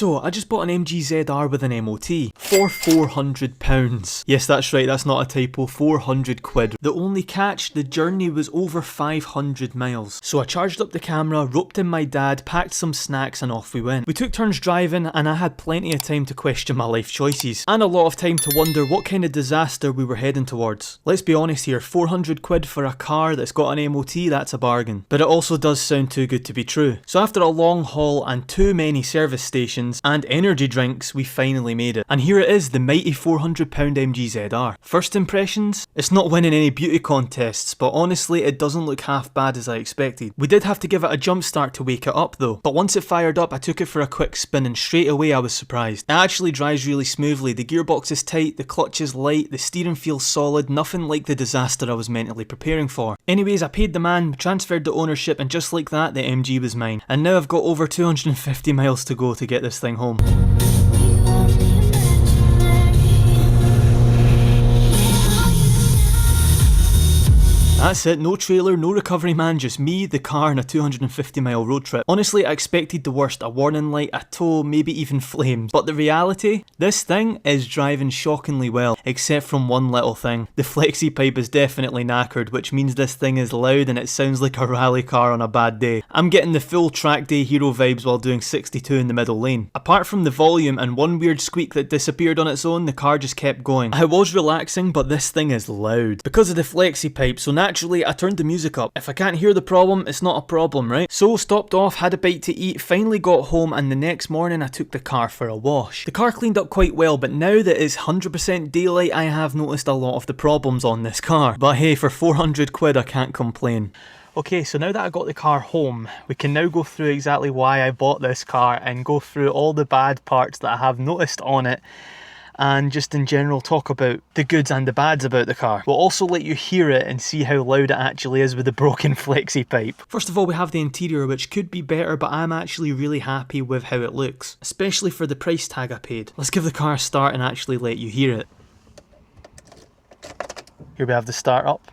So, I just bought an MG ZR with an MOT for £400. Yes, that's right, that's not a typo, 400 quid. The only catch, the journey was over 500 miles. So I charged up the camera, roped in my dad, packed some snacks and off we went. We took turns driving and I had plenty of time to question my life choices. And a lot of time to wonder what kind of disaster we were heading towards. Let's be honest here, 400 quid for a car that's got an MOT, that's a bargain. But it also does sound too good to be true. So after a long haul and too many service stations and energy drinks, we finally made it. And here it is, the mighty £400 MG ZR. First impressions? It's not winning any beauty contests, but honestly it doesn't look half bad as I expected. We did have to give it a jump start to wake it up though, but once it fired up I took it for a quick spin and straight away I was surprised. It actually drives really smoothly, the gearbox is tight, the clutch is light, the steering feels solid, nothing like the disaster I was mentally preparing for. Anyways, I paid the man, transferred the ownership, and just like that the MG was mine. And now I've got over 250 miles to go to get this thing home. That's it, no trailer, no recovery man, just me, the car and a 250 mile road trip. Honestly, I expected the worst, a warning light, a tow, maybe even flames. But the reality? This thing is driving shockingly well, except from one little thing. The flexi pipe is definitely knackered, which means this thing is loud and it sounds like a rally car on a bad day. I'm getting the full track day hero vibes while doing 62 in the middle lane. Apart from the volume and one weird squeak that disappeared on its own, the car just kept going. I was relaxing, but this thing is loud. Because of the flexi pipe, so naturally I turned the music up. If I can't hear the problem, it's not a problem, right? So stopped off, had a bite to eat, finally got home, and the next morning I took the car for a wash. The car cleaned up quite well, but now that it's 100% daylight, I have noticed a lot of the problems on this car. But hey, for 400 quid I can't complain. Okay, so now that I got the car home, we can now go through exactly why I bought this car and go through all the bad parts that I have noticed on it, and just in general talk about the goods and the bads about the car. We'll also let you hear it and see how loud it actually is with the broken flexi pipe. First of all, we have the interior, which could be better, but I'm actually really happy with how it looks, especially for the price tag I paid. Let's give the car a start and actually let you hear it. Here we have the start up.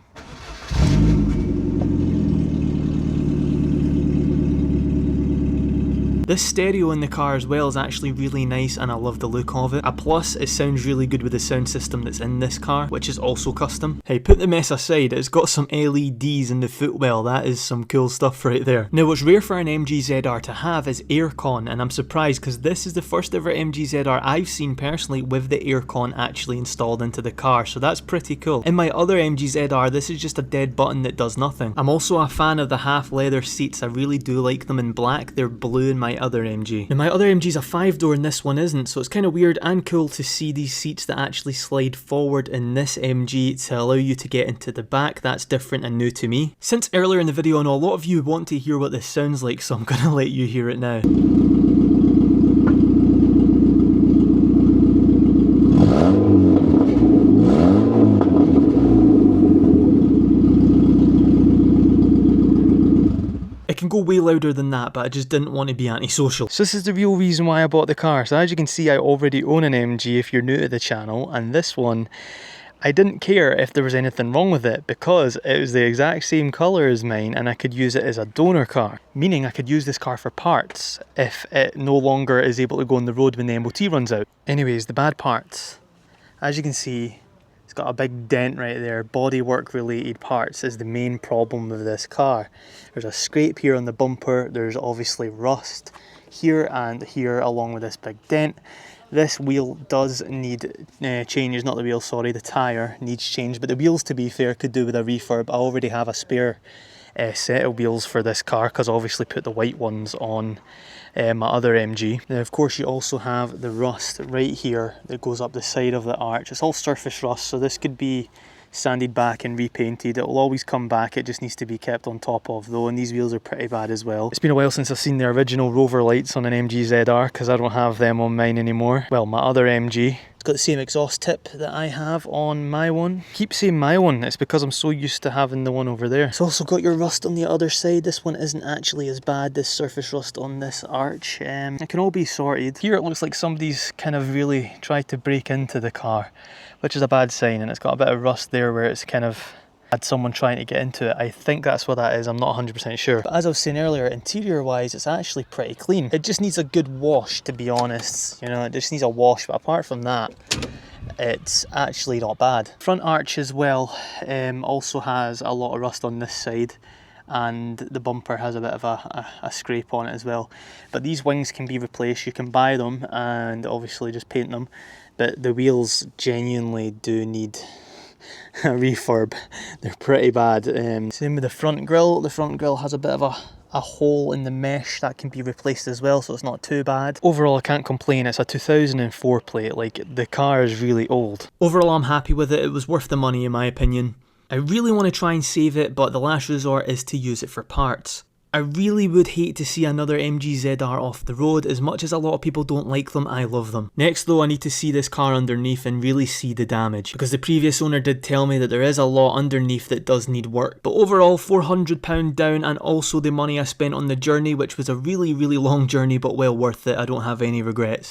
This stereo in the car as well is actually really nice and I love the look of it. A plus, it sounds really good with the sound system that's in this car, which is also custom. Hey, put the mess aside, it's got some LEDs in the footwell, that is some cool stuff right there. Now what's rare for an MG ZR to have is aircon, and I'm surprised because this is the first ever MG ZR I've seen personally with the aircon actually installed into the car, so that's pretty cool. In my other MG ZR, this is just a dead button that does nothing. I'm also a fan of the half leather seats, I really do like them in black, they're blue in my other MG. Now my other MG's a 5-door and this one isn't, so it's kind of weird and cool to see these seats that actually slide forward in this MG to allow you to get into the back. That's different and new to me. Since earlier in the video I know a lot of you want to hear what this sounds like, so I'm gonna let you hear it now. Can go way louder than that, but I just didn't want to be antisocial. So this is the real reason why I bought the car. So as you can see, I already own an MG if you're new to the channel, and this one, I didn't care if there was anything wrong with it because it was the exact same colour as mine and I could use it as a donor car. Meaning I could use this car for parts if it no longer is able to go on the road when the MOT runs out. Anyways, the bad parts. As you can see, it's got a big dent right there. Bodywork related parts is the main problem with this car. There's a scrape here on the bumper, there's obviously rust here and here along with this big dent. This wheel does need changes, not the wheel, sorry, the tyre needs change, but the wheels, to be fair, could do with a refurb. I already have a spare set of wheels for this car because I obviously put the white ones on my other MG. Now of course you also have the rust right here that goes up the side of the arch. It's all surface rust, so this could be sanded back and repainted. It will always come back, it just needs to be kept on top of though, and these wheels are pretty bad as well. It's been a while since I've seen the original Rover lights on an MG ZR because I don't have them on mine anymore. Well, my other MG. It's got the same exhaust tip that I have on my one. Keep saying my one, it's because I'm so used to having the one over there. It's also got your rust on the other side. This one isn't actually as bad, this surface rust on this arch. It can all be sorted. Here it looks like somebody's kind of really tried to break into the car, which is a bad sign, and it's got a bit of rust there where it's kind of Had someone trying to get into it. I think that's what that is, I'm not 100% sure. But as I was saying earlier, interior wise it's actually pretty clean. It just needs a good wash, to be honest, you know, it just needs a wash, but apart from that it's actually not bad. Front arch as well also has a lot of rust on this side, and the bumper has a bit of a scrape on it as well. But these wings can be replaced, you can buy them and obviously just paint them, but the wheels genuinely do need a refurb. They're pretty bad. Same with the front grille. The front grille has a bit of a hole in the mesh that can be replaced as well, so it's not too bad. Overall I can't complain, it's a 2004 plate, like the car is really old. Overall I'm happy with it, it was worth the money in my opinion. I really want to try and save it, but the last resort is to use it for parts. I really would hate to see another MG ZR off the road. As much as a lot of people don't like them, I love them. Next though, I need to see this car underneath and really see the damage, because the previous owner did tell me that there is a lot underneath that does need work. But overall, £400 down, and also the money I spent on the journey, which was a really long journey but well worth it. I don't have any regrets.